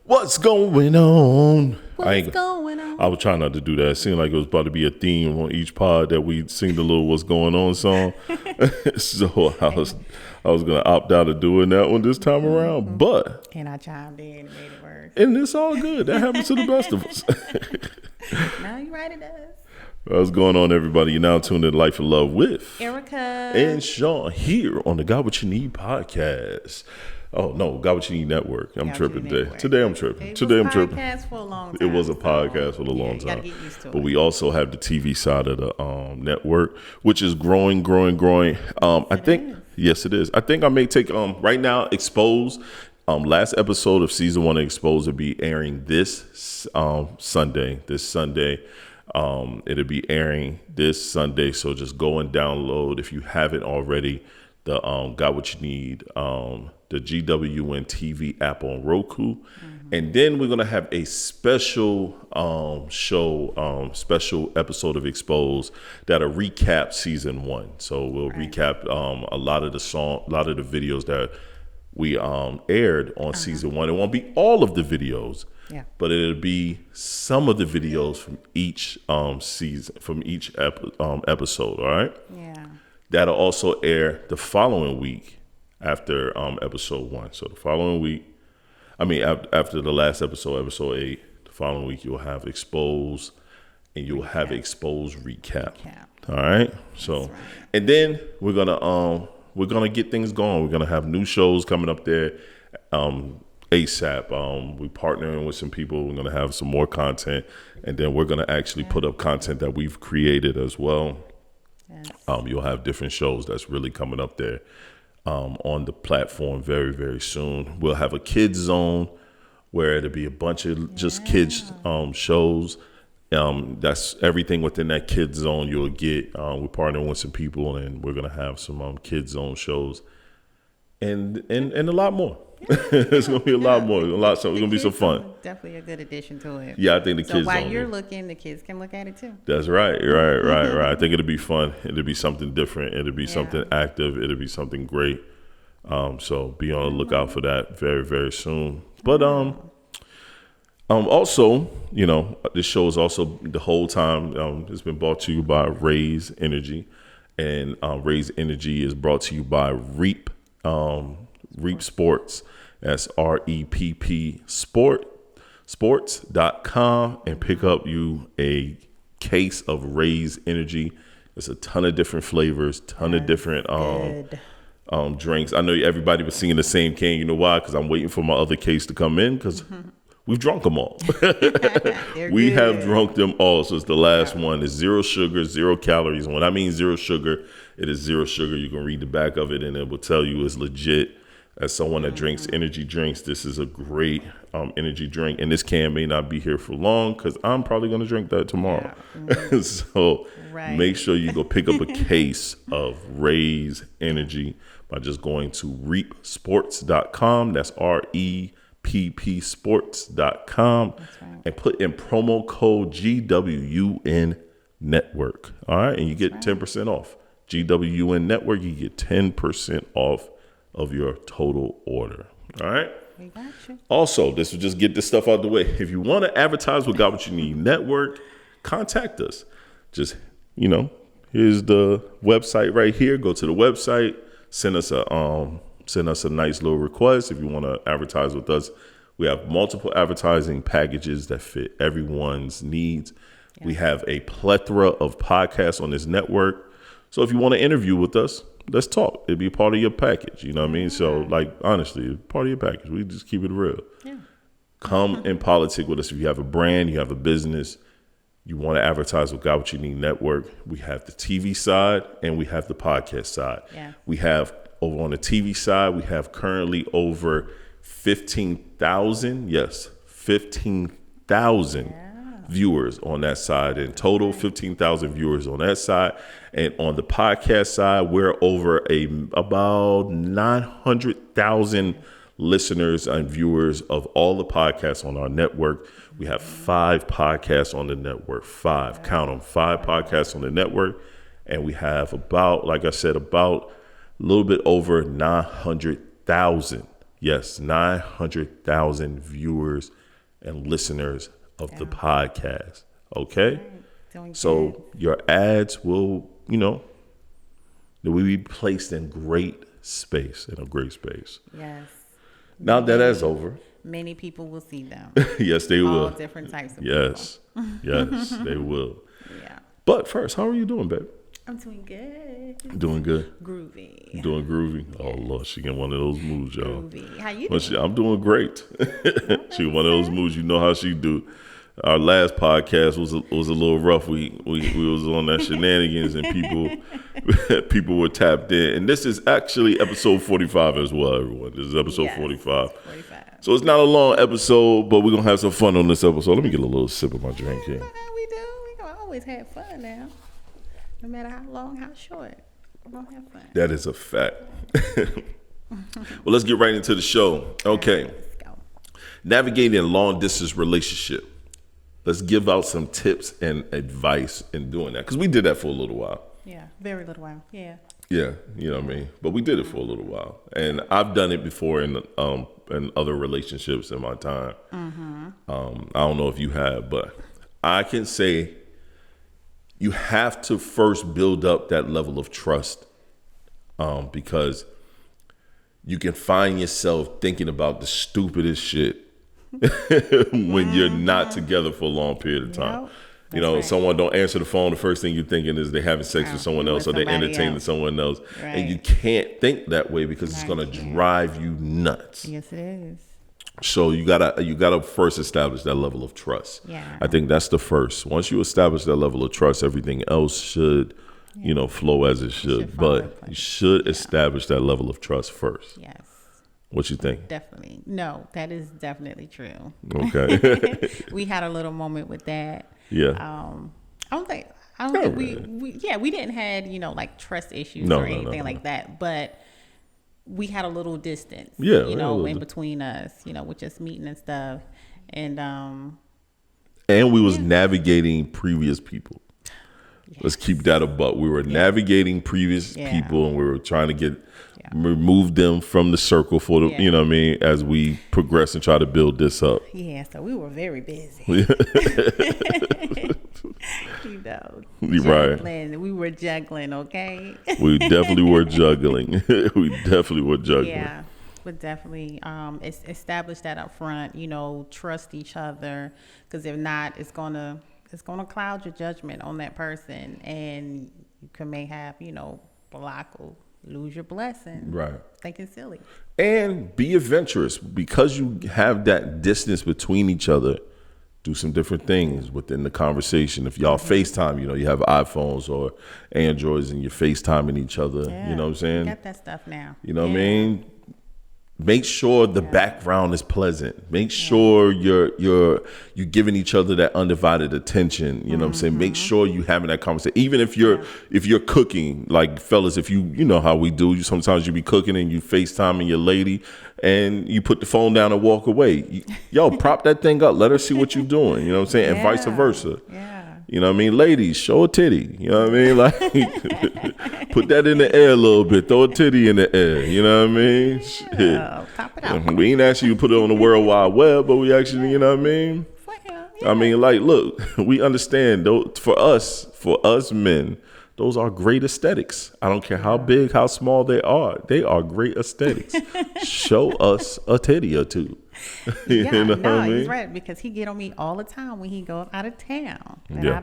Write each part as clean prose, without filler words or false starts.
What's going on? What's going on? I was trying not to do that. It seemed like it was about to be a theme on each pod that we sing the little "What's Going On" song. So I was gonna opt out of doing that one this time around, but And I chimed in and made it worse. and it's all good. That happens to the best of us. No, you're right, it does. What's going on, everybody? You're now tuned in to Life and Love with Erica and Shon here on the Got What You Need podcast. Oh no, Got What You Need Network. I'm tripping today. Today I'm tripping. Today I'm tripping. For a long It time, was a podcast for a long you time. gotta get used to But it. we also have the TV side of the network, which is growing. I think yes, it is. I think I may take right now Expose. Last episode of season 1 of Expose will be airing this Sunday. It'll be airing this Sunday. So just go and download if you haven't already the Got What You Need, the GWN TV app on Roku. And then we're going to have a special special episode of Expose that'll recap season 1. So we'll recap a lot of the videos that we aired on season 1. It won't be all of the videos, but it'll be some of the videos from each season, from each episode. All right. Yeah. That'll also air the following week after episode 1. So the following week, after the last episode, episode 8, the following week you'll have Expose and you'll have Expose recap. All right. So, and then we're gonna get things going. We're gonna have new shows coming up there ASAP. We're partnering with some people. We're gonna have some more content, and then we're gonna actually put up content that we've created as well. Yes. You'll have different shows that's really coming up there on the platform very, very soon. We'll have a kids zone where it'll be a bunch of just kids shows. That's everything within that kids zone you'll get. We're partnering with some people, and we're gonna have some kids zone shows, and a lot more. It's gonna be a lot more. It's gonna be some fun. Definitely a good addition to it. Yeah, I think the So kids while zone. you're looking, the kids can look at it too. That's right. I think it'll be fun. It'll be something different. It'll be something active. It'll be something great. So be on the lookout for that very, very soon. But also, this show is also the whole time it's been brought to you by Raise Energy, and Raise Energy is brought to you by Reap Sports. That's REPP sports.com, and pick up you a case of Raise Energy. There's a ton of different flavors, ton of different drinks. I know everybody was singing the same can. You know why? Because I'm waiting for my other case to come in, because we've drunk them all. We have drunk them all. So it's the last one. It's 0 sugar, 0 calories. And when I mean 0 sugar, it is 0 sugar. You can read the back of it and it will tell you it's legit. As someone that drinks energy drinks, this is a great energy drink. And this can may not be here for long, because I'm probably going to drink that tomorrow. Yeah. So make sure you go pick up a case of Raise Energy by just going to reapsports.com. That's REPP sports.com. And put in promo code GWUN Network. All right. And you get 10% off. GWUN Network, you get 10% off of your total order. All right. We got you. Also, this will just get this stuff out of the way. If you want to advertise with Got What You Need Network, contact us. Just, here's the website right here. Go to the website. Send us a nice little request if you want to advertise with us. We have multiple advertising packages that fit everyone's needs. Yeah. We have a plethora of podcasts on this network. So if you want to interview with us, let's talk. It'd be part of your package. You know what I mean? So, honestly, part of your package. We just keep it real. Yeah. Come and politic with us. If you have a brand, you have a business, you want to advertise with Got What You Need Network, we have the TV side and we have the podcast side. Yeah. We have, over on the TV side, we have currently over 15,000. Yes, 15,000. Viewers on that side. In total, 15,000 viewers on that side. And on the podcast side, we're over about 900,000 listeners and viewers of all the podcasts on our network. We have 5 podcasts on the network. 5, count them, 5 podcasts on the network. And we have about, like I said, about a little bit over 900,000 Yes, 900,000 viewers and listeners of the podcast. Okay? Right. Doing So good. your ads will, they will be placed in great space, in a great space. Yes. Now that that's over, Many people will see them. yes, they All will. different types of Yes, yes, they will. people. Yeah. But first, how are you doing, babe? I'm doing good. Doing good. Groovy. Doing groovy. Oh Lord, she getting one of those moves, y'all. Groovy. How you But doing? I'm doing great. She one of those moves. You know how she do. Our last podcast was a little rough. We was on that shenanigans and people were tapped in. And this is actually episode 45 as well, everyone. This is episode Yes, 45. 45. So it's not a long episode, but we're gonna have some fun on this episode. Let me get a little sip of my drink here. You know how we do. We gonna always have fun now. No matter how long, how short. We're gonna have fun. That is a fact. Well, let's get right into the show. Okay. Let's go. Navigating a long distance relationship. Let's give out some tips and advice in doing that. Because we did that for a little while. Yeah. Very little while. Yeah. Yeah, you know what I mean? But we did it for a little while. And I've done it before in other relationships in my time. I don't know if you have, but I can say you have to first build up that level of trust because you can find yourself thinking about the stupidest shit when you're not together for a long period of time. Yep. You know, That's right. someone don't answer the phone. The first thing you're thinking is they're having sex with someone with else or they're somebody entertaining else. someone else. Right. And you can't think that way because it's No, going you to can't. drive you nuts. Yes, it is. So you gotta first establish that level of trust. Yeah. I think that's the first. Once you establish that level of trust, everything else should, flow as it should. fall in But place. you should establish that level of trust first. Yes. What you think? Definitely. No, that is definitely true. Okay. We had a little moment with that. Yeah. I don't think Not we didn't had, like trust issues or anything like that, but we had a little distance, Yeah, we had a little in between us, with just meeting and stuff. And And we was navigating previous people. Let's keep that a buck. We were navigating previous Yeah. people, and we were trying to remove them from the circle for the, Yeah. you know what I mean, as we progress and try to build this up. yeah, so we were very busy. You're right. Juggling. We were juggling, okay? We definitely were juggling. We definitely were juggling. Yeah, but definitely establish that up front, trust each other, because if not, it's gonna cloud your judgment on that person, and you may have, block or lose your blessing. Right. Thinking silly. And be adventurous because you have that distance between each other. Do some different things within the conversation. If y'all FaceTime, you have iPhones or Androids and you're FaceTiming each other. Yeah, You know what I'm saying? We got that stuff now. You know what I mean? Make sure the background is pleasant. Make sure you're giving each other that undivided attention. You know what I'm saying? Make sure you having that conversation. Even if you're cooking, like fellas, if you know how we do, sometimes you be cooking and you FaceTiming your lady and you put the phone down and walk away. Yo, prop that thing up. Let her see what you're doing. You know what I'm saying? And vice versa. Yeah. You know what I mean? Ladies, show a titty. You know what I mean? Like, put that in the air a little bit. Throw a titty in the air. You know what I mean? Shit. Yeah, pop it out. We ain't actually put it on the World Wide Web, but we actually, you know what I mean? I mean, like, look, we understand, though, for us men, those are great aesthetics. I don't care how big, how small they are great aesthetics. Show us a titty or two. Yeah, You know no, what I mean? he's right, because he get on me all the time when he goes out of town, and Yeah. I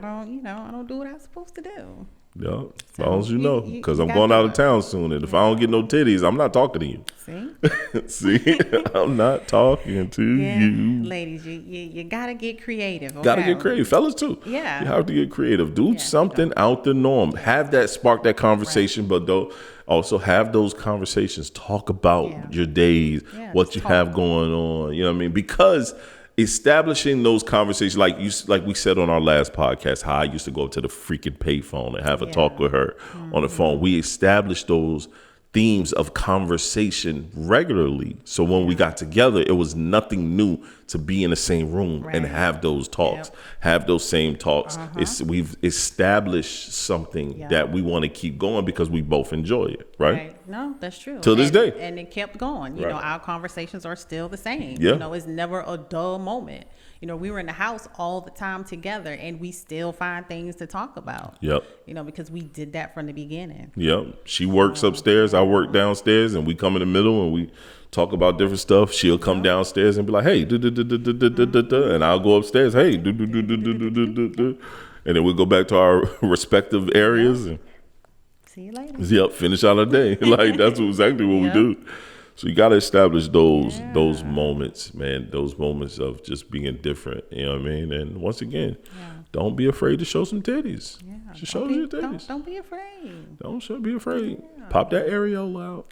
don't do what I'm supposed to do. Yeah, as long as you know, you because I'm gotta going do out of it. town soon, and if I don't get no titties, I'm not talking to you. See, See, I'm not talking to yeah, you. ladies, you gotta get creative. Gotta okay? get creative, fellas too. Yeah. You have to get creative. Do something out the norm. Have that spark that conversation, but though also have those conversations. Talk about your days, Yeah, what just you talk. have going on. You know what I mean? Because establishing those conversations, like we said on our last podcast, how I used to go up to the freaking payphone and have a talk with her on the phone. We established those themes of conversation regularly. So when we got together, it was nothing new to be in the same room and Right. have those talks, have those same talks. We've established something that we want to keep going because we both enjoy it. right? No, that's true. Till this day. And it kept going. You know, our conversations are still the same. Yeah. You know, it's never a dull moment. You know, we were in the house all the time together, and we still find things to talk about. Yep. You know, because we did that from the beginning. Yep. She works upstairs, I work downstairs, and we come in the middle and we talk about different stuff. She'll come downstairs and be like, hey, and I'll go upstairs, hey, and then we'll go back to our respective areas and See you later. yep, finish out our day. Like that's exactly what we do. So you got to establish those moments, man. Those moments of just being different. You know what I mean? And once again, don't be afraid to show some titties. Yeah, just show your titties. Don't be afraid. Don't be afraid. Yeah. Pop that areola out.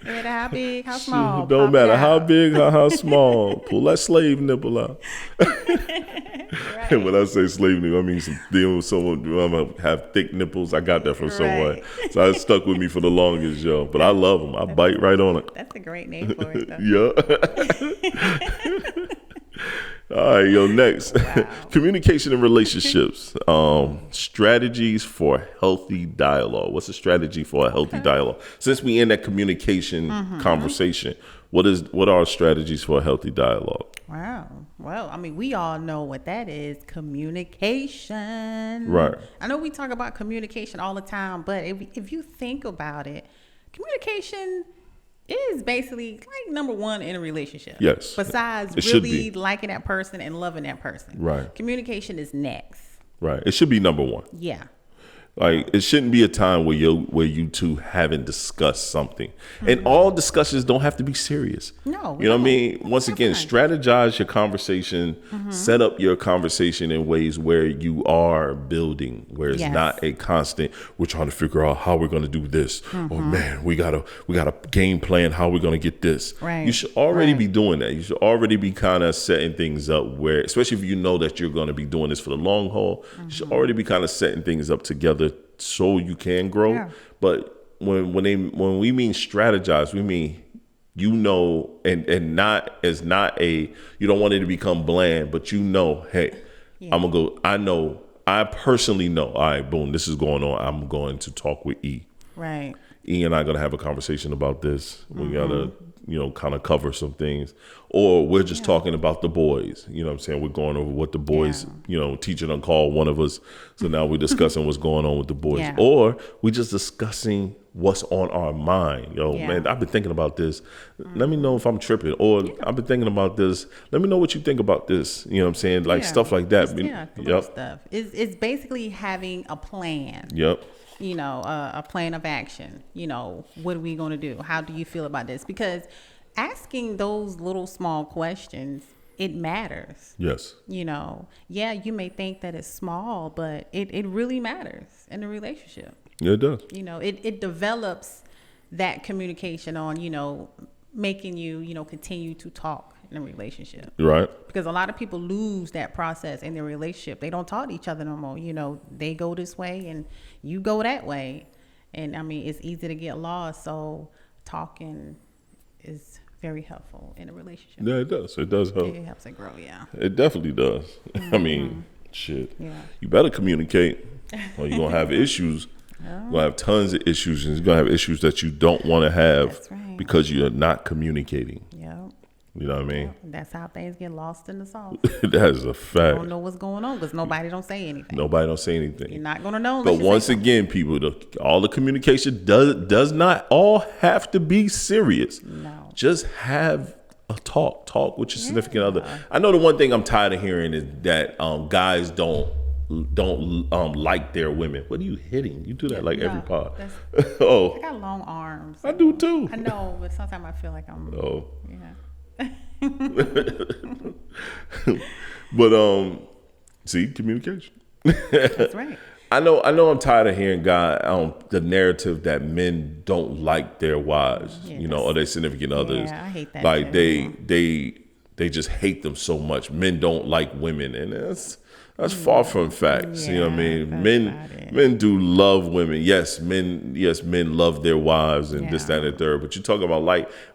No matter how big, how small. Don't matter how big, how small. Pull that slave nipple out. Right. And when I say slave nipple, I mean dealing with someone who have thick nipples. I got that from someone. So it stuck with me for the longest, yo. But I love them. I bite right on it. That's a great name for it, though. Yeah. All right, yo, next. Wow. Communication in relationships. Strategies for healthy dialogue. What's a strategy for a healthy dialogue? Since we in that communication conversation, what are strategies for a healthy dialogue? Wow. Well, I mean, we all know what that is. Communication. Right. I know we talk about communication all the time, but if you think about it, communication is basically like number one in a relationship. Yes. Besides it really liking that person and loving that person. Right. Communication is next. Right. It should be number one. Yeah. Like it shouldn't be a time where you two haven't discussed something, and all discussions don't have to be serious. No, you know what I mean. Once again, strategize your conversation, set up your conversation in ways where you are building, where it's not a constant. We're trying to figure out how we're going to do this. Oh man, we got a game plan how we're going to get this. Right. You should already be doing that. You should already be kind of setting things up where, especially if you know that you're going to be doing this for the long haul. You should already be kind of setting things up together so you can grow. Yeah. But when we mean strategize, we mean and not you don't want it to become bland, but hey, I personally know, all right, boom, this is going on. I'm going to talk with E. Right. E and I are gonna have a conversation about this. We gotta, kind of cover some things. Or we're just talking about the boys. You know what I'm saying? We're going over what the boys, teacher done called one of us. So now we're discussing what's going on with the boys. Yeah. Or we're just discussing what's on our mind. Man, I've been thinking about this. Let me know if I'm tripping. Or I've been thinking about this. Let me know what you think about this. You know what I'm saying? Like stuff like that. Stuff. It's basically having a plan. Yep. A plan of action. What are we going to do? How do you feel about this? Because asking those little small questions, it matters. Yes. You may think that it's small, but it really matters in a relationship. Yeah, it does. It develops that communication on, making you, continue to talk in a relationship. Right. Because a lot of people lose that process in their relationship. They don't talk to each other no more. They go this way and you go that way. And I mean, it's easy to get lost. So talking is very helpful in a relationship. Yeah, it does. It does help. It helps it grow, yeah. It definitely does. I mean, shit. Yeah. You better communicate or you're going to have issues. You're going to have tons of issues, and you're going to have issues that you don't want to have because you're not communicating. Yep. You know what I mean? That's how things get lost in the sauce. That is a fact. You don't know what's going on because nobody don't say anything. Nobody don't say anything. You're not going to know. But once again, people, all the communication does not all have to be serious. No. Just have a talk with your significant other. I know the one thing I'm tired of hearing is that guys don't like their women. What are you hitting? You do that every pod. I got long arms. I do too. I know, but sometimes I feel like I'm. Oh. Yeah. But see, communication. That's right. I know I'm tired of hearing the narrative that men don't like their wives, or their significant others. Yeah, I hate that. Like they just hate them so much. Men don't like women, and that's far from facts. You know what I mean? Men do love women. Yes, men love their wives and this, that, and the third. But you talk about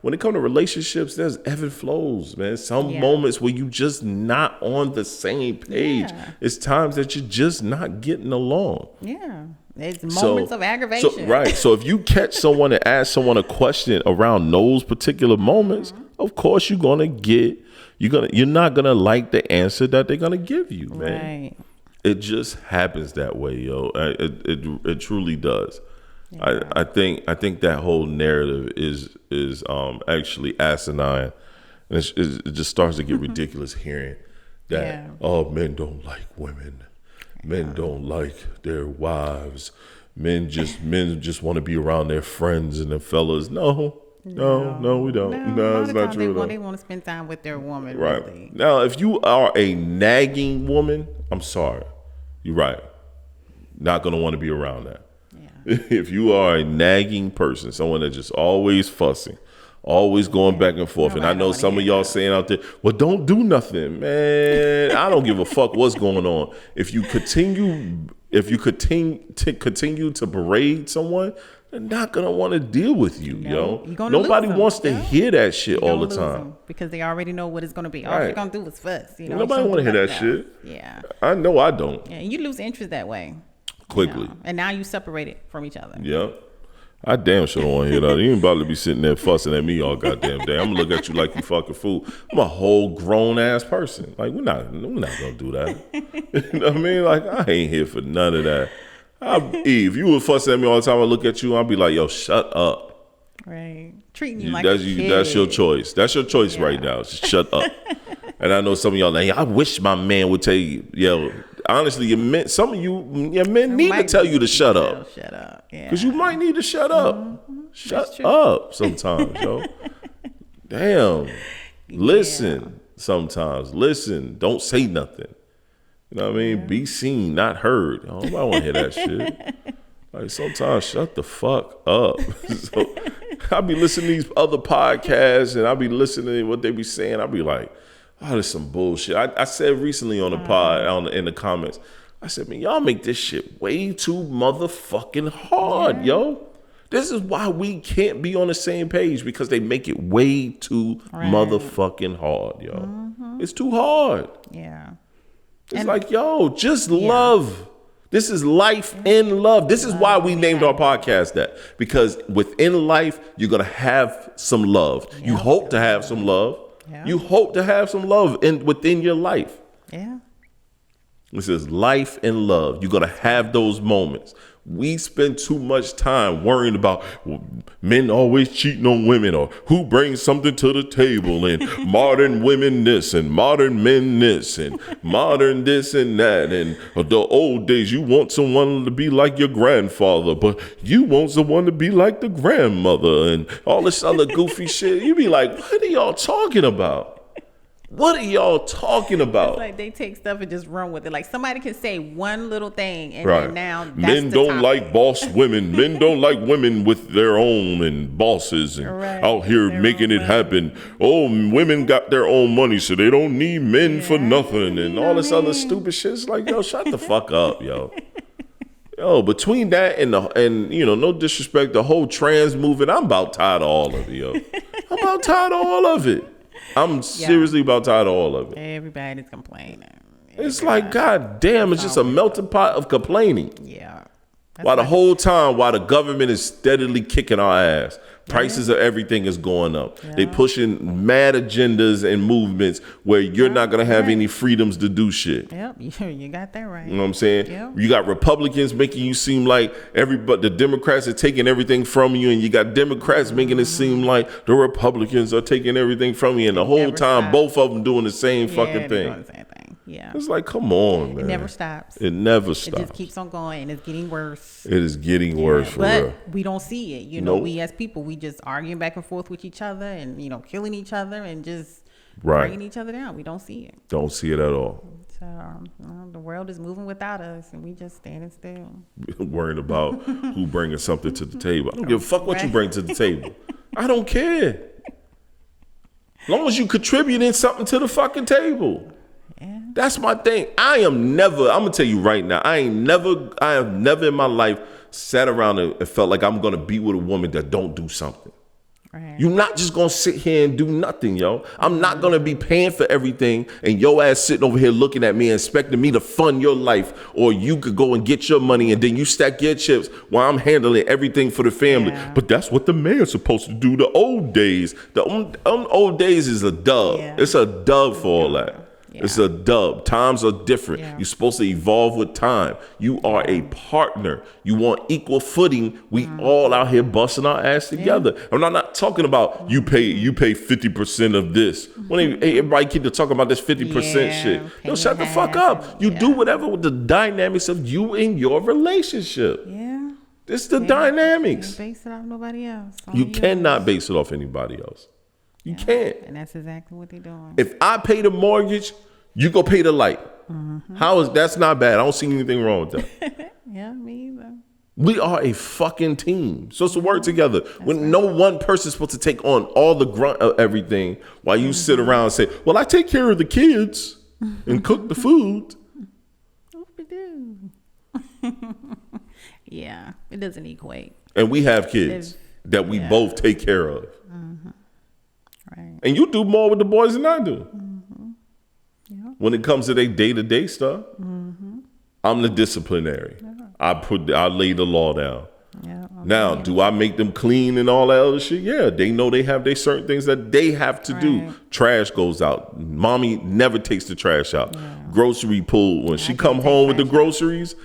when it comes to relationships, there's ebb and flows, man. Some moments where you just not on the same page. Yeah. It's times that you're just not getting along. Yeah. It's moments of aggravation. Right. So if you catch someone and ask someone a question around those particular moments, of course you're not gonna like the answer that they're gonna give you, man. Right. It just happens that way, yo. It truly does. Yeah. I think that whole narrative is actually asinine, and it just starts to get ridiculous hearing that men don't like women, men don't like their wives, men just want to be around their friends and their fellas. No, we don't. No, it's not true. They want to spend time with their woman. Right. Really. Now, if you are a nagging woman, I'm sorry. You're right. Not going to want to be around that. Yeah. If you are a nagging person, someone that's just always fussing, always going back and forth, and I know some of y'all saying out there, well, don't do nothing, man. I don't give a fuck what's going on. If you continue to berate someone, they're not gonna want to deal with you, yo. Nobody wants to hear that shit all the time because they already know what it's gonna be. All they're gonna do is fuss. Nobody want to hear that shit. Yeah, I know I don't. Yeah, you lose interest that way quickly, and now you separated from each other. Yeah, I damn sure don't want to hear that. You ain't about to be sitting there fussing at me all goddamn day. I'm gonna look at you like you fucking fool. I'm a whole grown ass person. Like we're not gonna do that. You know what I mean? Like I ain't here for none of that. Eve, you would fuss at me all the time. I look at you, I'll be like, yo, shut up. Right. Treating you like a kid. That's your choice. That's your choice right now. Just shut up. And I know some of y'all like, I wish my man would tell you, yo, honestly, some of your men need to tell you to shut up. Shut up. Yeah. Because you might need to shut up. Mm-hmm. Shut up sometimes, yo. Damn. Listen sometimes. Listen. Don't say nothing. You know what I mean? Yeah. Be seen, not heard. I don't want to hear that shit. Like sometimes, shut the fuck up. So I be listening to these other podcasts, and I be listening to what they be saying. I be like, oh, this some bullshit. I said recently on the pod, in the comments, I said, man, y'all make this shit way too motherfucking hard, yo. This is why we can't be on the same page, because they make it way too motherfucking hard, yo. Mm-hmm. It's too hard. Yeah. It's like, yo, just love. This is life in love. This is why we named our podcast that. Because within life, you're going to have some love. Yep. You hope to have some love. Yep. You hope to have some love within your life. Yeah. This is life and love. You're going to have those moments. We spend too much time worrying about men always cheating on women, or who brings something to the table, and modern women this and modern men this and modern this and that, and the old days you want someone to be like your grandfather, but you want someone to be like the grandmother, and all this other goofy shit. You be like, what are y'all talking about? What are y'all talking about? It's like they take stuff and just run with it. Like somebody can say one little thing, and then now that's men don't like boss women. Men don't like women with their own and bosses and out here making it happen. Oh, women got their own money, so they don't need men for nothing, and all this other stupid shit. It's like, yo, shut the fuck up, yo. Yo, between that and you know, no disrespect, the whole trans movement, I'm about tired of all of it, yo. I'm about tired of all of it. I'm seriously about tired of all of it. Everybody's complaining. It's like, god damn, it's just a melting pot of complaining. Yeah. While the whole time, while the government is steadily kicking our ass, prices of everything is going up. Yeah. They pushing mad agendas and movements where you're not going to have any freedoms to do shit. Yep, you got that right. You know what I'm saying? Yep. You got Republicans making you seem like the Democrats are taking everything from you, and you got Democrats making it seem like the Republicans are taking everything from you, and the whole time both of them doing the same fucking thing. Doing the same thing. Yeah. It's like, come on, man. It never stops. It never stops. It just keeps on going, and it's getting worse. It is getting worse for real. But we don't see it. You know, we as people, we just arguing back and forth with each other, and, you know, killing each other and just bringing each other down. We don't see it. Don't see it at all. So the world is moving without us, and we just standing still. Worrying about who bringing something to the table. I don't give a fuck what you bring to the table. I don't care. As long as you contributing something to the fucking table. Yeah. That's my thing. I'm gonna tell you right now, I have never in my life sat around and felt like I'm gonna be with a woman that don't do something. Right. You're not just gonna sit here and do nothing, yo. I'm not gonna be paying for everything and your ass sitting over here looking at me and expecting me to fund your life, or you could go and get your money and then you stack your chips while I'm handling everything for the family. Yeah. But that's what the man's supposed to do. The old days, the old days is a dub. Yeah. It's a dub for all that. Yeah. It's a dub. Times are different. Yeah. You're supposed to evolve with time. You are a partner. You want equal footing. We all out here busting our ass together. And I'm not talking about you pay 50% of this. When everybody keep talking about this 50% shit. Yo, shut the fuck up. You do whatever with the dynamics of you and your relationship. Yeah. It's the dynamics. Can't base it off nobody else. You cannot base it off anybody else. You can't. And that's exactly what they're doing. If I pay the mortgage, you go pay the light. That's not bad. I don't see anything wrong with that. Yeah, me either. We are a fucking team. So it's to work together. When no one person's supposed to take on all the grunt of everything while you sit around and say, well, I take care of the kids and cook the food. What we do? Yeah, it doesn't equate. And we have kids that we both take care of. Right. And you do more with the boys than I do. Yeah. When it comes to their day-to-day stuff, I'm the disciplinary. I lay the law down. Yeah. Now, do I make them clean and all that other shit? Yeah, they know they have their certain things that they have to do. Trash goes out. Mommy never takes the trash out. Grocery pull. When she come home with the groceries,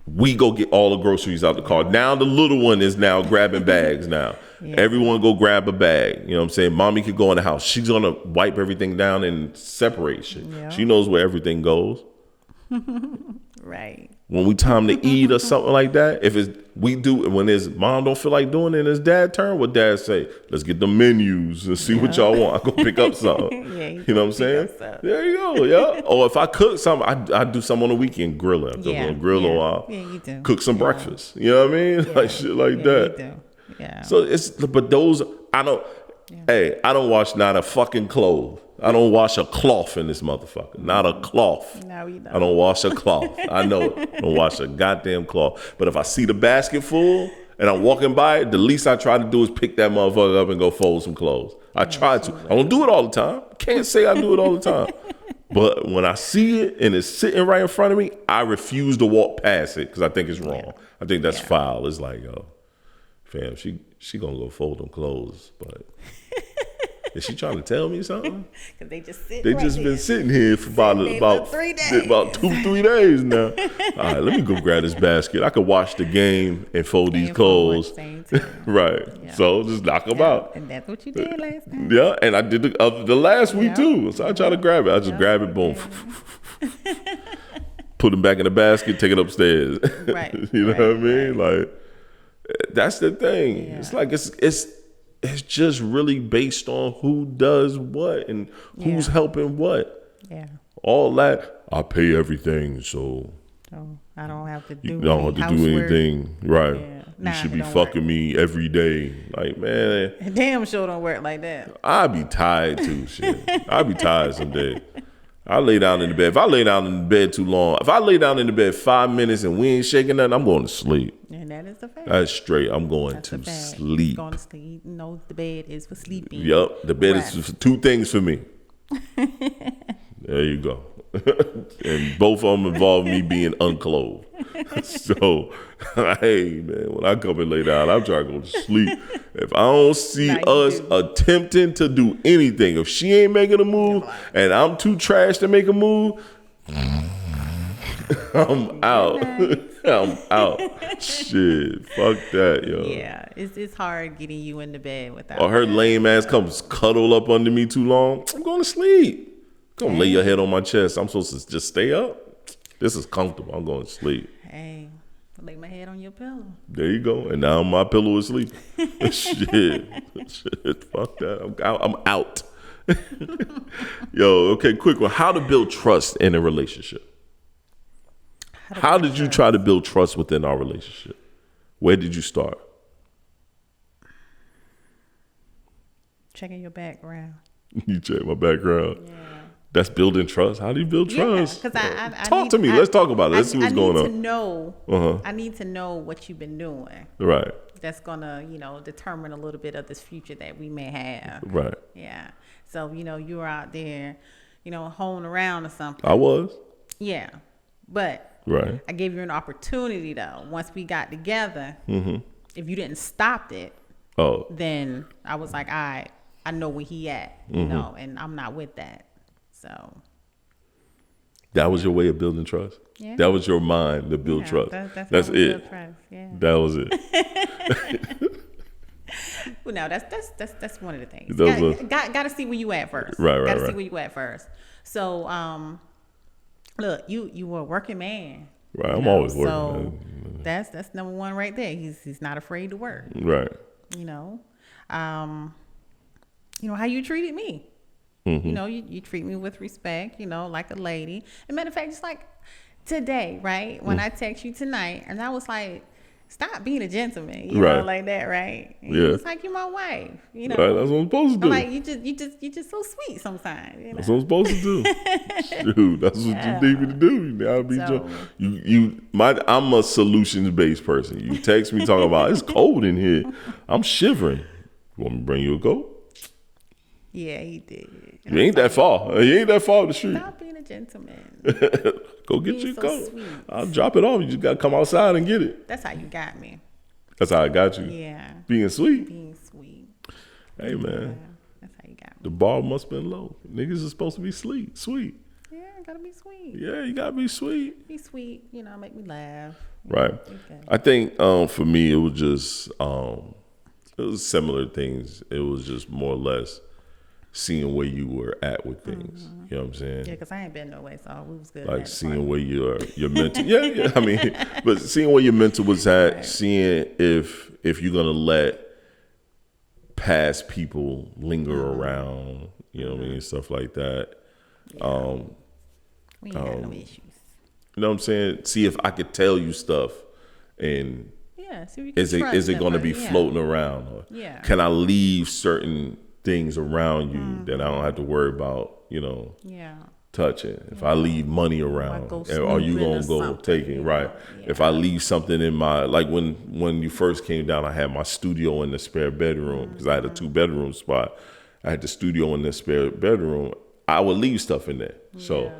we go get all the groceries out the car. Now the little one is now grabbing bags now. Everyone go grab a bag. You know what I'm saying? Mommy could go in the house. She's going to wipe everything down and separate shit. Yeah. She knows where everything goes. Right. When we time to eat or something like that, when his mom don't feel like doing it and his dad turn, what dad say? Let's get the menus and see what y'all want. I go pick up something. You know what I'm saying? There you go, yeah. Or if I cook something, I do something on the weekend, grilling. I go grill a while. Yeah, you do. Cook some breakfast. You know what I mean? Like shit like that. You do. Yeah. So but those, I don't wash not a fucking clothes. I don't wash a cloth in this motherfucker. Not a cloth. No, you don't. I don't wash a cloth. I know it. I don't wash a goddamn cloth. But if I see the basket full and I'm walking by it, the least I try to do is pick that motherfucker up and go fold some clothes. I try to. I don't do it all the time. Can't say I do it all the time. But when I see it and it's sitting right in front of me, I refuse to walk past it because I think it's wrong. I think that's foul. It's like, yo, fam, she gonna go fold them clothes, but is she trying to tell me something? Because they just sit. They just been sitting here for about 3 days. About 2-3 days now. All right, let me go grab this basket. I could watch the game and fold these clothes. Right. Yeah. So just knock them out. And that's what you did last time. Yeah, and I did the last week too. So I try to grab it. I just grab it, boom. Put them back in the basket, take it upstairs. Right. You know what I mean? Like, that's the thing. Yeah. It's like it's just really based on who does what and who's helping what. Yeah. All that, I pay everything, so I don't have to do you don't have to do anything. Right. Yeah. You should be fucking me every day. Like, man. Damn sure don't work like that. I be tired too, shit. I be tired some day. I lay down in the bed. If I lay down in the bed too long, if I lay down in the bed 5 minutes and we ain't shaking nothing, I'm going to sleep. And that is the fact. That's straight. I'm going to sleep. Going to sleep. No, the bed is for sleeping. Yep. The bed is two things for me. There you go. And both of them involve me being unclothed. So, hey, man, when I come and lay down, I'm trying to go to sleep. If I don't see us attempting to do anything, if she ain't making a move and I'm too trash to make a move, I'm out. I'm out. Shit, fuck that, yo. Yeah, it's hard getting you in the bed without. Or her lame ass comes cuddle up under me too long. I'm going to sleep. Come lay your head on my chest. I'm supposed to just stay up. This is comfortable. I'm going to sleep. Hey, lay my head on your pillow. There you go. And now my pillow is sleeping. Shit, fuck that. I'm out. Yo, okay, quick one. How to build trust in a relationship? How did you try to build trust within our relationship? Where did you start? Checking your background. You check my background. Yeah. That's building trust. How do you build trust? Because I talk to me. Let's talk about it. Let's see what's going on. I need to know what you've been doing. Right. that's gonna, determine a little bit of this future that we may have. Right. Yeah. So, you were out there, hoeing around or something. I was. Yeah. But Right. I gave you an opportunity though. Once we got together, Mm-hmm. if you didn't stop it, Oh. then I was like, all right, I know where he at, and I'm not with that. So That was your way of building trust. Yeah. That was your mind to build trust. That's how we it. build trust. Yeah. That was it. Well, no, that's one of the things. Those Got to see where you at first. Right. Got to see where you at first. So, look, you were a working man. Right. I'm always working. So that's number one right there. He's not afraid to work. Right. How you treated me. Mm-hmm. You treat me with respect, like a lady. And matter of fact, just like today, right? When I text you tonight, and I was like, stop being a gentleman, you know, like that, right? And Yeah. it's like, you're my wife, Right, that's what I'm supposed to do. I'm like, you just so sweet sometimes. That's what I'm supposed to do. Shoot, that's what you need me to do. You gotta be I'm a solutions based person. You text me talking about it's cold in here. I'm shivering. You want me to bring you a coat? Yeah, he did. You ain't that far. You ain't that far up the street. Stop being a gentleman. Go get your so coat. sweet. I'll drop it off. You just gotta come outside and get it. That's how you got me. That's how I got you. Yeah. Being sweet. Being sweet. Hey man. Yeah, that's how you got me. The bar must have been low. Niggas are supposed to be sweet. Yeah, gotta be sweet. Yeah, you gotta be sweet. Be sweet, make me laugh. Right. Okay. I think for me it was just it was similar things. It was just more or less seeing where you were at with things. You know what I'm saying? Yeah, because I ain't been no way, so we was good. Like seeing where your mental yeah. I mean, but seeing where your mental was at, Right. seeing if you're gonna let past people linger around, you know what I mean, stuff like that. Yeah. We ain't had no issues. You know what I'm saying? See if I could tell you stuff and Yeah, so is it going to be floating around, or Yeah. can I leave certain things around you that I don't have to worry about, Yeah. touching? If I leave money around, go are you snooping going or to go something, taking? Right. Yeah. If I leave something in my, like when you first came down, I had my studio in the spare bedroom because I had a 2-bedroom spot. I had the studio in the spare bedroom. I would leave stuff in there. So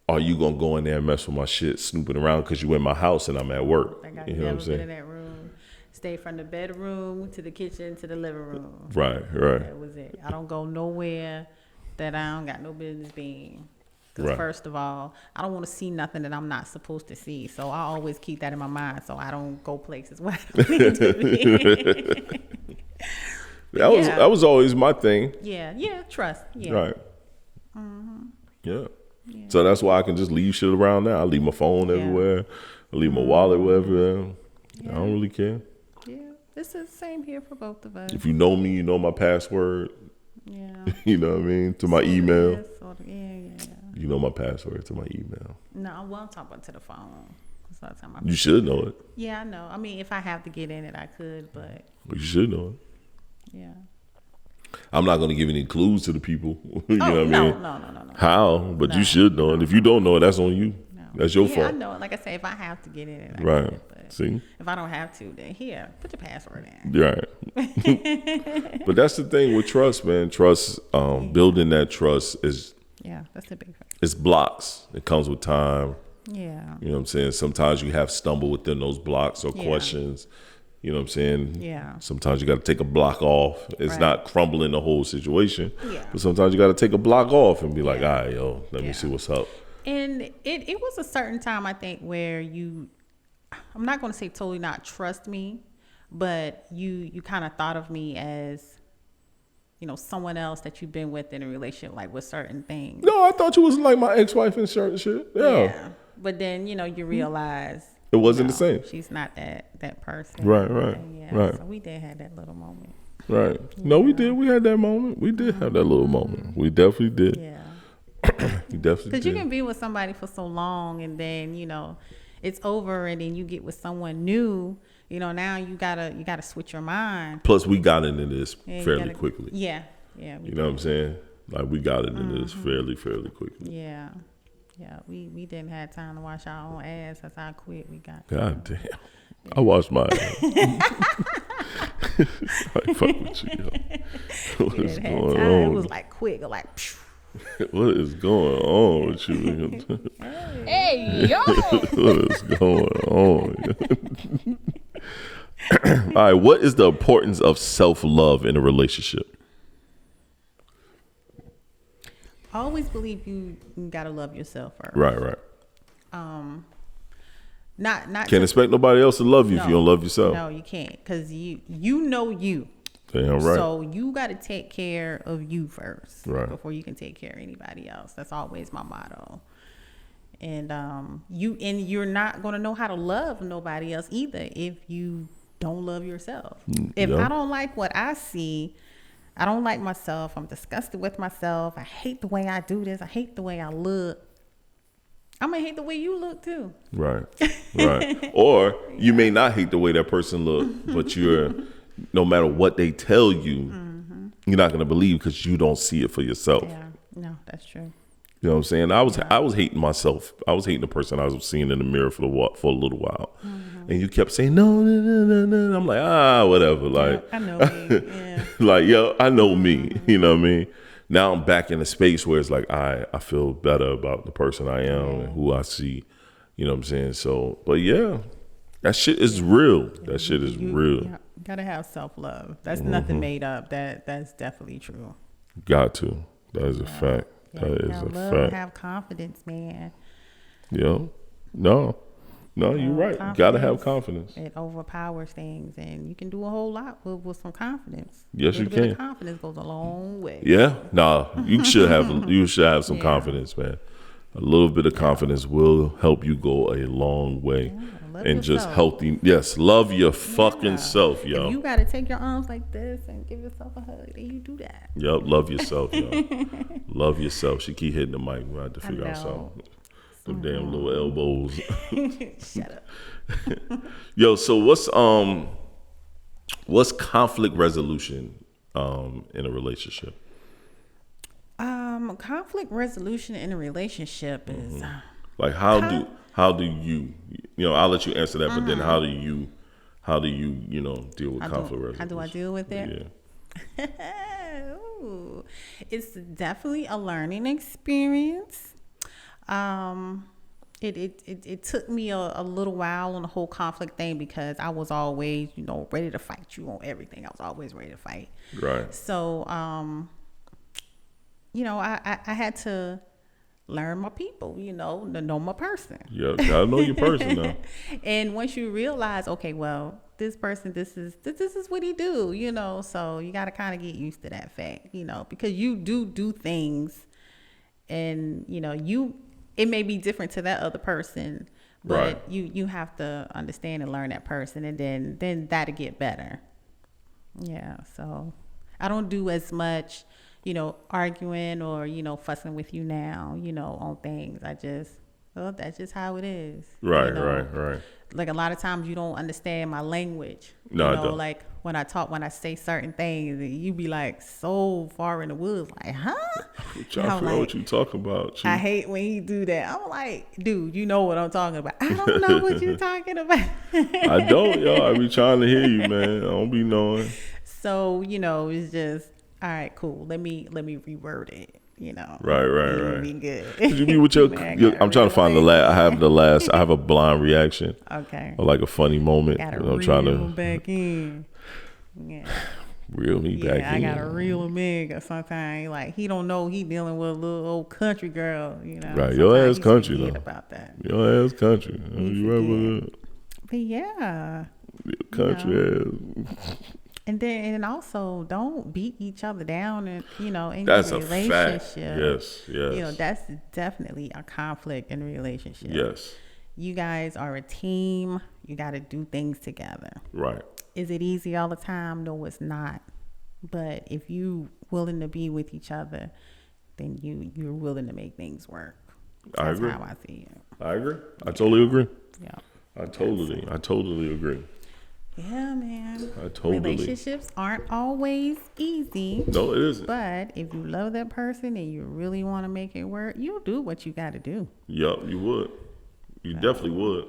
are you going to go in there and mess with my shit, snooping around because you in my house and I'm at work? Like I You know what I'm never been saying? in that room. Stay from the bedroom to the kitchen to the living room. Right. That was it. I don't go nowhere that I don't got no business being. Because first of all, I don't want to see nothing that I'm not supposed to see. So I always keep that in my mind so I don't go places where I don't need to be. That was always my thing. Yeah, trust. Yeah. Right. Yeah. So that's why I can just leave shit around now. I leave my phone everywhere. I leave my wallet wherever. I don't really care. Yeah. This is the same here for both of us. If you know me, you know my password. Yeah. You know what I mean? To my email. Yeah. You know my password to my email. No, well, I'm talking about to the phone. That's not talking about You should know it. Yeah, I know. I mean, if I have to get in it, I could, but You should know it. yeah. I'm not going to give any clues to the people. You know what I mean? No. How? But you should know it. If you don't know it, that's on you. No. That's your Yeah, fault. I know it. Like I say, if I have to get in it, I Right. could, but See? if I don't have to, then here, put your password in. Right. But that's the thing with trust, man. Trust, building that trust is Yeah, that's the big thing. it's blocks. It comes with time. Yeah. You know what I'm saying? Sometimes you have stumble within those blocks or questions. You know what I'm saying? Yeah. Sometimes you got to take a block off. It's Right. not crumbling the whole situation. Yeah. But sometimes you got to take a block off and be like, Yeah. all right, yo, let me see what's up. And it was a certain time, I think, where I'm not going to say totally not trust me, but you kind of thought of me as, someone else that you've been with in a relationship, like with certain things. No, I thought you was like my ex-wife and certain shit. Yeah. But then, you realize It wasn't the same. she's not that person. Right. And Right. So we did have that little moment. Right. No, we did. We had that moment. We did have that little moment. We definitely did. Yeah. We definitely Because did. you can be with somebody for so long and then, it's over and then you get with someone new, now you gotta switch your mind. Plus, we got into this Yeah, you fairly gotta- quickly. Yeah. You know what I'm saying? Like, we got into this fairly quickly. Yeah. Yeah. We didn't have time to wash our own ass. As I quit, we got. God damn. I washed my ass. Like, fuck with you, yo. What You is done had going time. It on? was like quick, like. Phew. What is going on with you? Hey yo! What is going on? All right, what is the importance of self-love in a relationship? I always believe you gotta love yourself first. Right. Not Can't expect nobody else to love you if you don't love yourself. No, you can't, because you know you. Damn right. So you got to take care of you first, Right. before you can take care of anybody else. That's always my motto. And you're not gonna know how to love nobody else either if you don't love yourself. If Yeah. I don't like what I see, I don't like myself, I'm disgusted with myself, I hate the way I do this, I hate the way I look, I'm gonna hate the way you look too. Right. Or you may not hate the way that person look, but no matter what they tell you, you're not gonna believe because you don't see it for yourself. Yeah, no, that's true. You know what I'm saying? I was hating myself. I was hating the person I was seeing in the mirror for a little while, and you kept saying no. I'm like, whatever. Like, I know me. Yeah. like, yo, I know me. You know what I mean? Now I'm back in a space where it's like I feel better about the person I am and who I see. You know what I'm saying? So, but yeah, that shit is real. That shit is real. You gotta have self-love. That's nothing made up. That's definitely true. Got to. That is a fact. Yeah, That you is gotta a love fact. and have confidence, man. Yeah. No, you're right. Gotta have confidence. It overpowers things, and you can do a whole lot with some confidence. Yes, a you little bit can. of confidence goes a long way. Yeah. Nah, you should have some confidence, man. A little bit of confidence will help you go a long way. Love And just yourself. healthy. Yes, love your fucking self, yo. If you gotta take your arms like this and give yourself a hug, then you do that. Yep, love yourself, yo. Love yourself. She keep hitting the mic. We have to figure out know. something. Some damn little elbows. Shut up. Yo, so what's conflict resolution in a relationship? Conflict resolution in a relationship is Like how do you I'll let you answer that, but then how do you deal with conflict resolution? how do I deal with it? Yeah. Ooh, it's definitely a learning experience. It took me a little while on the whole conflict thing because I was always, ready to fight you on everything. I was always ready to fight. Right. So, I had to learn my people, to know my person. Yeah, gotta know your person now. And once you realize, okay, well, this person, this is what he do, so you got to kind of get used to that fact, because you do things and, it may be different to that other person, but Right. you have to understand and learn that person, and then that'll get better. Yeah. So I don't do as much, arguing or, fussing with you now, on things. That's just how it is. Right, right. Like a lot of times you don't understand my language. No, I don't. Like when I say certain things, you be like so far in the woods, like, huh? I'm trying to figure out what you talking about. I hate when he do that. I'm like, dude, you know what I'm talking about. I don't know what you're talking about. I don't, yo. I be trying to hear you, man. I don't be knowing. So, it's just, all right, cool. Let me reword it. Right. Be good. You be with your I'm trying to find I have a blind reaction. Okay. Or like a funny moment. Gotta I'm trying reel to him back in. Yeah. reel me back in. I gotta reel him in. Cause sometimes like he don't know he dealing with a little old country girl. Right, your Sometimes ass you country forget though. about that. Your ass country. You ever But yeah. country ass. And also don't beat each other down and in That's your a relationship. fact. Yes. That's definitely a conflict in a relationship. Yes. You guys are a team. You got to do things together. Right. Is it easy all the time? No, it's not. But if you willing to be with each other, then you're willing to make things work. I agree. That's how I see it. I agree. I totally agree. Yeah. I totally agree. Yeah, man. I totally. Relationships aren't always easy. No, it isn't. But if you love that person and you really want to make it work, you'll do what you got to do. Yup, you would. You definitely would.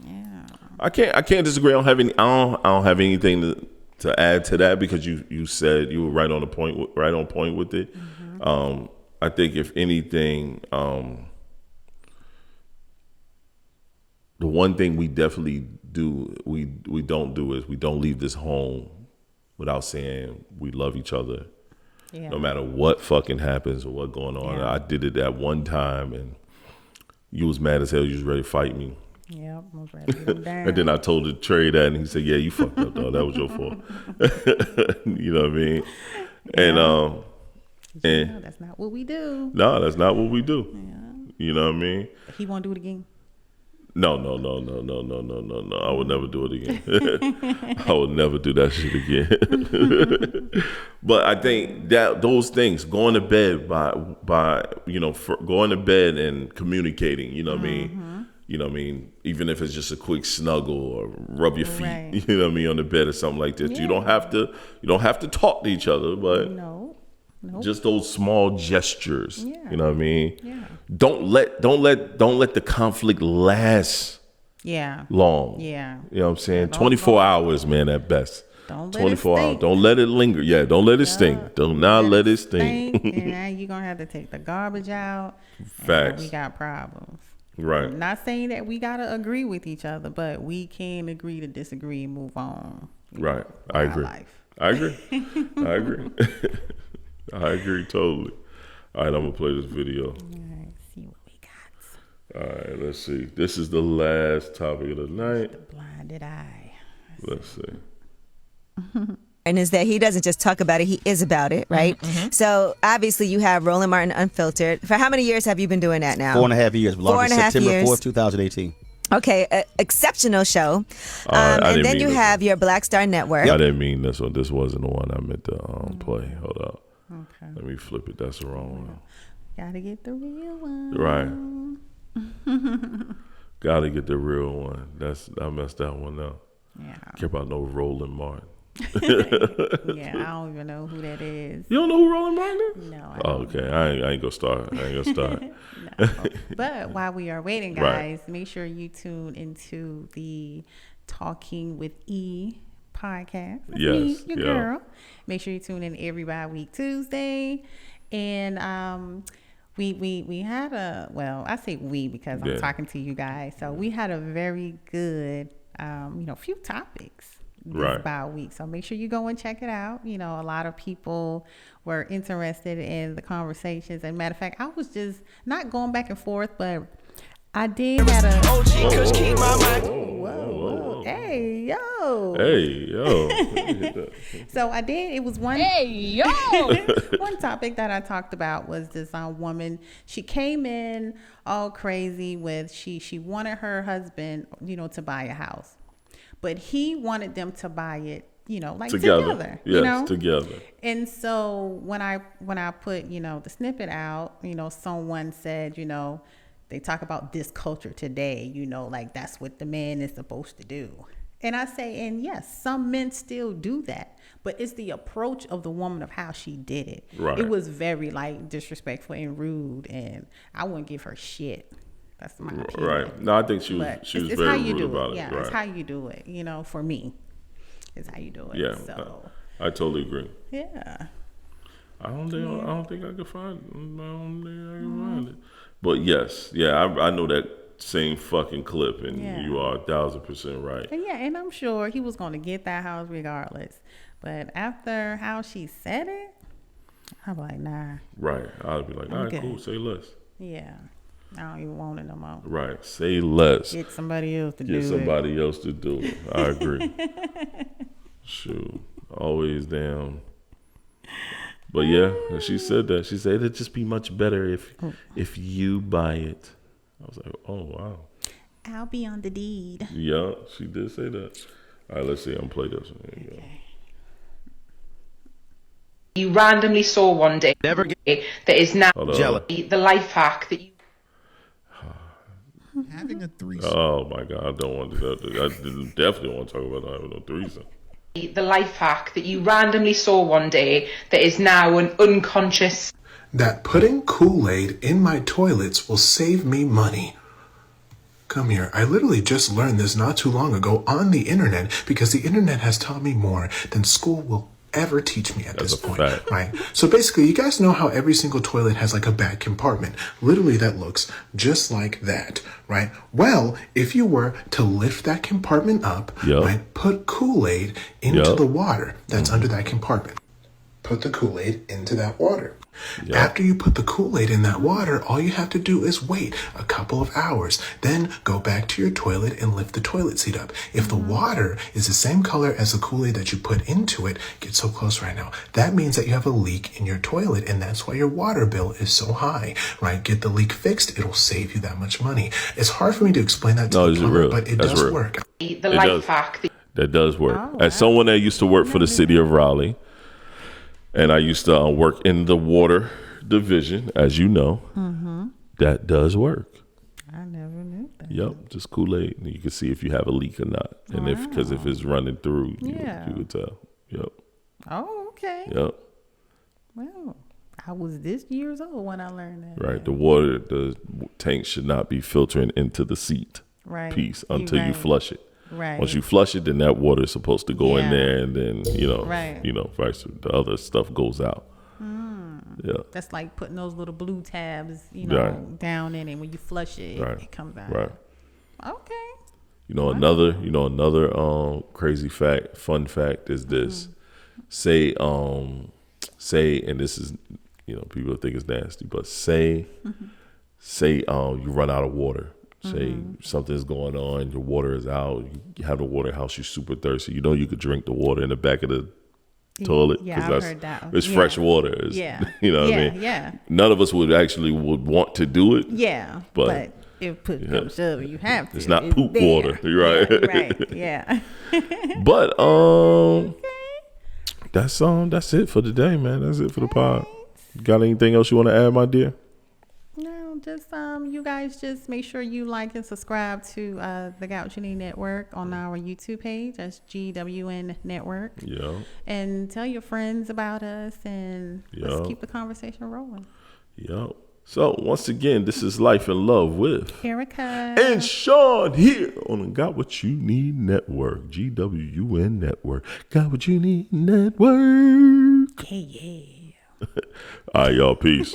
Yeah. I can't disagree. I don't have anything to add to that, because you said you were right on point with it. I think if anything, the one thing we definitely we don't do is we don't leave this home without saying we love each other. Yeah. No matter what fucking happens or what going on. Yeah. I did it that one time and you was mad as hell. You was ready to fight me. Yep, I was ready to beat him down. And then I told Trey that and he said, yeah, you fucked up, dog. That was your fault. You know what I mean? Yeah. And that's not what we do. No, that's not what we do. Yeah. You know what I mean? He won't do it again. No. I would never do it again. I would never do that shit again. But I think that those things, going to bed by going to bed and communicating, you know what I mean? You know what I mean? Even if it's just a quick snuggle or rub your feet, right. You know what I mean, on the bed or something like that. Yeah. You don't have to talk to each other, but Nope. Just those small gestures. Yeah. You know what I mean? Yeah. Don't let the conflict last long. Yeah. You know what I'm saying? 24 hours, man, at best. Don't let 24 hours. Don't let it linger. Yeah, don't let it stink. Do not let it stink. And now you're gonna have to take the garbage out. Facts. We got problems. Right. I'm not saying that we gotta agree with each other, but we can agree to disagree and move on. Right. I agree. I agree. I agree totally. All right, I'm going to play this video. All right, see what we got. All right, let's see. This is the last topic of the night. The blinded eye. Let's see. And is that he doesn't just talk about it, he is about it, right? Mm-hmm. So obviously you have Roland Martin Unfiltered. For how many years have you been doing that now? 4.5 years. September 4th, 2018. Okay, exceptional show. And then you have your Black Star Network. I didn't mean this one. This wasn't the one I meant to play. Hold up. Okay. Let me flip it. That's the wrong one. Gotta get the real one. Right. Gotta get the real one. I messed that one up. Yeah. Care about no Roland Martin. Yeah, I don't even know who that is. You don't know who Roland Martin is? No. Okay, I ain't gonna start. No. But while we are waiting, guys, make sure you tune into the Talking with E podcast. That's me, your girl. Make sure you tune in every bi-week Tuesday. And we had I say we because I'm talking to you guys. So we had a very good few topics this bi-week. So make sure you go and check it out. You know, a lot of people were interested in the conversations. And matter of fact, I was just not going back and forth, but I did have a whoa. Hey yo. So I did. It was one. Hey yo. One topic that I talked about was this woman. She came in all crazy with she wanted her husband, to buy a house, but he wanted them to buy it, like together. Yes, together. And so when I put the snippet out, someone said, they talk about this culture today, like that's what the man is supposed to do. And I say, and yes, some men still do that, but it's the approach of the woman of how she did it. Right. It was very disrespectful and rude, and I wouldn't give her shit. That's my opinion. Right. No, I think she was very rude about it. Yeah, it's how you do it. For me, it's how you do it. Yeah, so I totally agree. Yeah. I don't think I could find it. But yes, I know that same fucking clip, and you are 1,000% right. And I'm sure he was going to get that house regardless. But after how she said it, I'm like, nah. Right. I'd be like, all right, cool, say less. Yeah. I don't even want it no more. Right. Say less. Get somebody else to do it. Get somebody else to do it. I agree. Shoot. Always down. But yeah, she said that. She said it'd just be much better if you buy it. I was like, oh wow. I'll be on the deed. Yeah, she did say that. All right, let's see. I'm gonna play this one. Here you go. You randomly saw one day that is now the life hack that you having a threesome. Oh my God, I don't want to do that. I definitely want to talk about having a threesome. The life hack that you randomly saw one day that is now an unconscious. That putting Kool-Aid in my toilets will save me money. Come here. I literally just learned this not too long ago on the internet because the internet has taught me more than school will ever teach me at That's this a point, fact. right? So basically, you guys know how every single toilet has like a back compartment. Literally, that looks just like that, right? Well, if you were to lift that compartment up, Yup. right, put Kool-Aid into Yup. the water that's under that compartment. Put the Kool-Aid into that water. Yup. After you put the Kool-Aid in that water, all you have to do is wait a couple of hours. Then go back to your toilet and lift the toilet seat up. If the water is the same color as the Kool-Aid that you put into it, get so close right now. That means that you have a leak in your toilet, and that's why your water bill is so high, right? Get the leak fixed. It'll save you that much money. It's hard for me to explain that to No, the it's plumber, real. but it That's does real. work. The It life does. hack that That does work. Oh, As someone that used to work for the city of Raleigh, and I used to work in the water division, as you know, that does work. I never knew that. Yep, just Kool-Aid, and you can see if you have a leak or not, and because if it's running through, Yeah. you could tell. Yep, Oh, okay. yep. Well, I was this years old when I learned that. Right. The tank should not be filtering into the seat Right. piece You until you right. flush it. Right. Once you flush it, then that water is supposed to go in Yeah. there, and then Right. vice the other stuff goes out. Yeah. That's like putting those little blue tabs, Right. down in it. When you flush it, Right. it comes out. Right. Okay. Another crazy fact, fun fact is this. Say, and this is, people think it's nasty, but say you run out of water. Say something's going on, your water is out, you have a water house, you're super thirsty. You could drink the water in the back of the toilet Yeah, I've heard that. it's Yeah. fresh water. It's, Yeah. You know what Yeah, I mean? yeah. None of us would want to do it. Yeah. But- But if push comes to shove, you have to. It's not poop there. water, right? Yeah, right. Yeah. But that's it for today, man. That's it for the pod. Got anything else you want to add, my dear? No, just you guys just make sure you like and subscribe to the Gauchini Network on our YouTube page. That's GWN Network. Yeah. And tell your friends about us, and Yeah. let's keep the conversation rolling. Yep. So once again, this is Life and Love with Erica. and Sean here on the Got What You Need Network, GWN Network. Got What You Need Network. Yeah. All right, y'all. Peace.